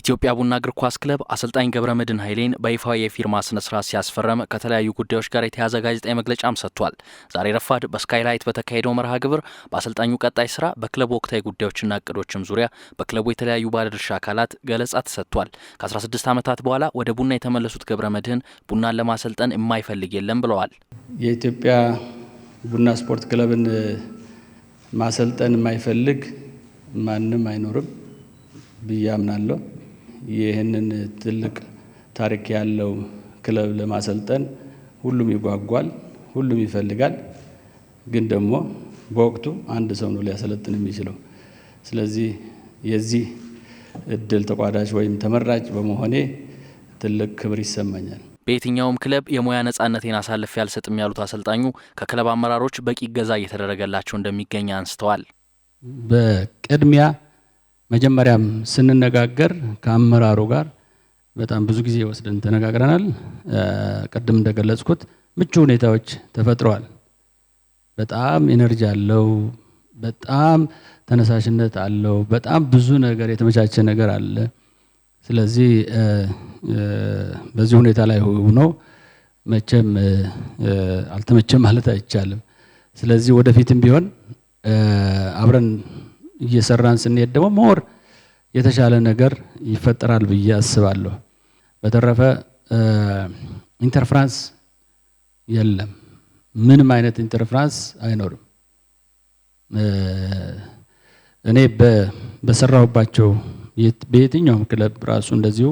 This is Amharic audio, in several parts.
ኢትዮጵያ ቡና እግር ኳስ ክለብ አሰልጣኝ ገብረመድህን ኃይሌን በይፋዊ የፊርማ ስነ ስርዓት ሲያስፈረም ከተለያዩ ጉዳዮች ጋር የተያዘ ጋዜጣዊ መግለጫም ሰጥቷል። ዛሬ ረፋድ በስካይላይት በተካሄደው መርሃ ግብር በአሰልጣኙ ቀጣይ ስራ በክለቡ ወቅታዊ ጉዳዮችና እቅዶችም ዙሪያ በክለቡ የተለያዩ ባለድርሻ አካላት ገለጻ ተሰጥቷል። ከ16 ዓመታት በኋላ ወደ ቡና የተመለሱት ገብረመድህን ቡናን ለማሰልጠን የማይፈልግ የለም ብለዋል። የኢትዮጵያ ቡና ስፖርት ክለብን ማሰልጠን የማይፈልግ ማንም አይኖርም ብዬ አምናለሁ። ይህንን ትልቅ ታሪክ ያለው ክለብ ለማሰልጠን ሁሉም ይጓጓል፣ ሁሉም ይፈልጋል። ግን ደግሞ በወቅቱ አንድ ሰው ነው ሊያሰለጥን የሚችለው። ስለዚህ የዚህ እድል ተቋዳሽ ወይም ተመራጭ በመሆኔ ትልቅ ክብር ይሰማኛል። በየትኛውም ክለብ የሙያ ነጻነቴን አሳልፌ አልሰጥም ያሉት አሰልጣኙ ከክለብ አመራሮች በቂ እገዛ እየተደረገላቸው እንደሚገኝ አንስተዋል። በቅድሚያ መጀመሪያም ስንነጋገር ከአመራሩ ጋር በጣም ብዙ ጊዜ ወስደን ተነጋግረናል። ቀደም እንደገለጽኩት ምቹ ሁኔታዎች ተፈጥረዋል። በጣም ኢነርጂ አለው፣ በጣም ተነሳሽነት አለው፣ በጣም ብዙ ነገር የተመቻቸ ነገር አለ። ስለዚህ በዚህ ሁኔታ ላይ ሆኖ መቼም አልተመቸም ማለት አይቻልም። ስለዚህ ወደፊትም ቢሆን አብረን እየሰራን ስንሄድ ደግሞ ሞር የተሻለ ነገር ይፈጠራል ብዬ አስባለሁ። በተረፈ ኢንተርፍራንስ የለም፣ ምንም አይነት ኢንተርፍራንስ አይኖርም። እኔ በሰራሁባቸው በየትኛውም ክለብ ራሱ እንደዚሁ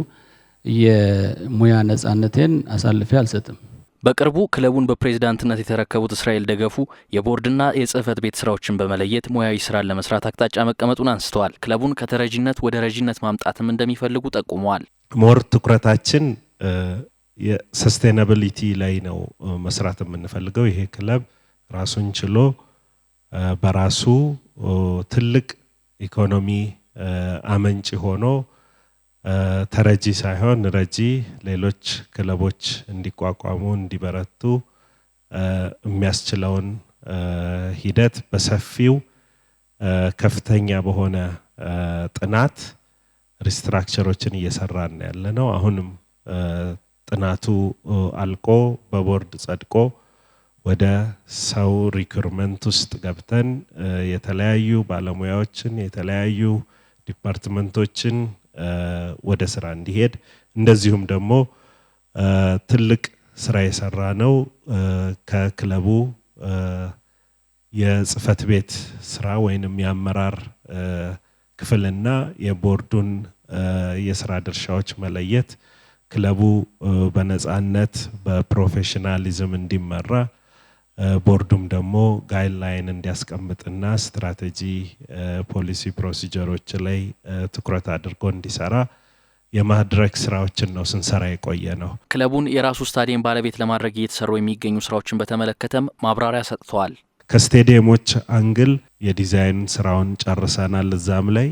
የሙያ ነጻነቴን አሳልፌ አልሰጥም። በቅርቡ ክለቡን በፕሬዝዳንትነት የተረከቡት እስራኤል ደገፉ የቦርድና የጽህፈት ቤት ስራዎችን በመለየት ሙያዊ ስራን ለመስራት አቅጣጫ መቀመጡን አንስተዋል። ክለቡን ከተረጂነት ወደ ረጂነት ማምጣትም እንደሚፈልጉ ጠቁመዋል። ሞር ትኩረታችን የሰስቴናቢሊቲ ላይ ነው መስራት የምንፈልገው። ይሄ ክለብ ራሱን ችሎ በራሱ ትልቅ ኢኮኖሚ አመንጭ ሆኖ ተረጂ ሳይሆን ረጂ ሌሎች ክለቦች እንዲቋቋሙ እንዲበረቱ የሚያስችለውን ሂደት በሰፊው ከፍተኛ በሆነ ጥናት ሪስትራክቸሮችን እየሰራን ያለነው። አሁንም ጥናቱ አልቆ በቦርድ ጸድቆ ወደ ሰው ሪክሩትመንት ውስጥ ገብተን የተለያዩ ባለሙያዎችን የተለያዩ ዲፓርትመንቶችን ወደ ስራ እንዲሄድ እንደዚሁም ደግሞ ትልቅ ስራ የሰራ ነው ከክለቡ የጽህፈት ቤት ስራ ወይንም የአመራር ክፍልና የቦርዱን የስራ ድርሻዎች መለየት ክለቡ በነጻነት በፕሮፌሽናሊዝም እንዲመራ ቦርዱም ደግሞ ጋይድላይን እንዲያስቀምጥና ስትራቴጂ ፖሊሲ ፕሮሲጀሮች ላይ ትኩረት አድርጎ እንዲሰራ የማድረግ ስራዎችን ነው ስንሰራ የቆየ ነው። ክለቡን የራሱ ስታዲየም ባለቤት ለማድረግ እየተሰሩ የሚገኙ ስራዎችን በተመለከተም ማብራሪያ ሰጥተዋል። ከስቴዲየሞች አንግል የዲዛይን ስራውን ጨርሰናል። እዛም ላይ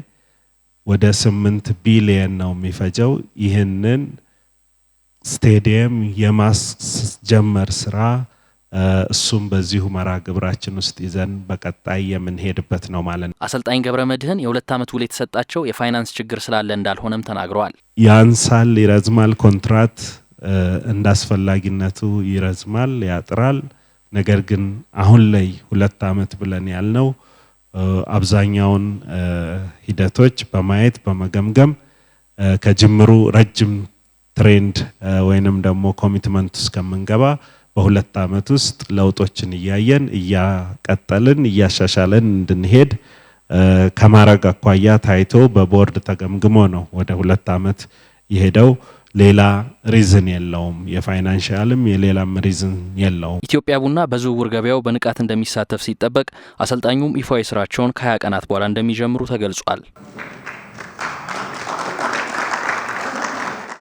ወደ 8 ቢሊየን ነው የሚፈጀው። ይህንን ስቴዲየም የማስጀመር ስራ እሱም በዚሁ መርሃ ግብራችን ውስጥ ይዘን በቀጣይ የምንሄድበት ነው ማለት ነው። አሰልጣኝ ገብረመድህን የ2 ዓመት ውል የተሰጣቸው የፋይናንስ ችግር ስላለ እንዳልሆነም ተናግረዋል። ያንሳል፣ ይረዝማል፣ ኮንትራት እንዳስፈላጊነቱ ይረዝማል፣ ያጥራል። ነገር ግን አሁን ላይ 2 ዓመት ብለን ያልነው አብዛኛውን ሂደቶች በማየት በመገምገም ከጅምሩ ረጅም ትሬንድ ወይንም ደግሞ ኮሚትመንት እስከምንገባ በ2 ዓመት ውስጥ ለውጦችን እያየን እያቀጠልን እያሻሻለን እንድንሄድ ከማረግ አኳያ ታይቶ በቦርድ ተገምግሞ ነው ወደ 2 ዓመት የሄደው። ሌላ ሪዝን የለውም፣ የፋይናንሻልም የሌላም ሪዝን የለውም። ኢትዮጵያ ቡና በዝውውር ገበያው በንቃት እንደሚሳተፍ ሲጠበቅ አሰልጣኙም ይፋዊ ስራቸውን ከ20 ቀናት በኋላ እንደሚጀምሩ ተገልጿል።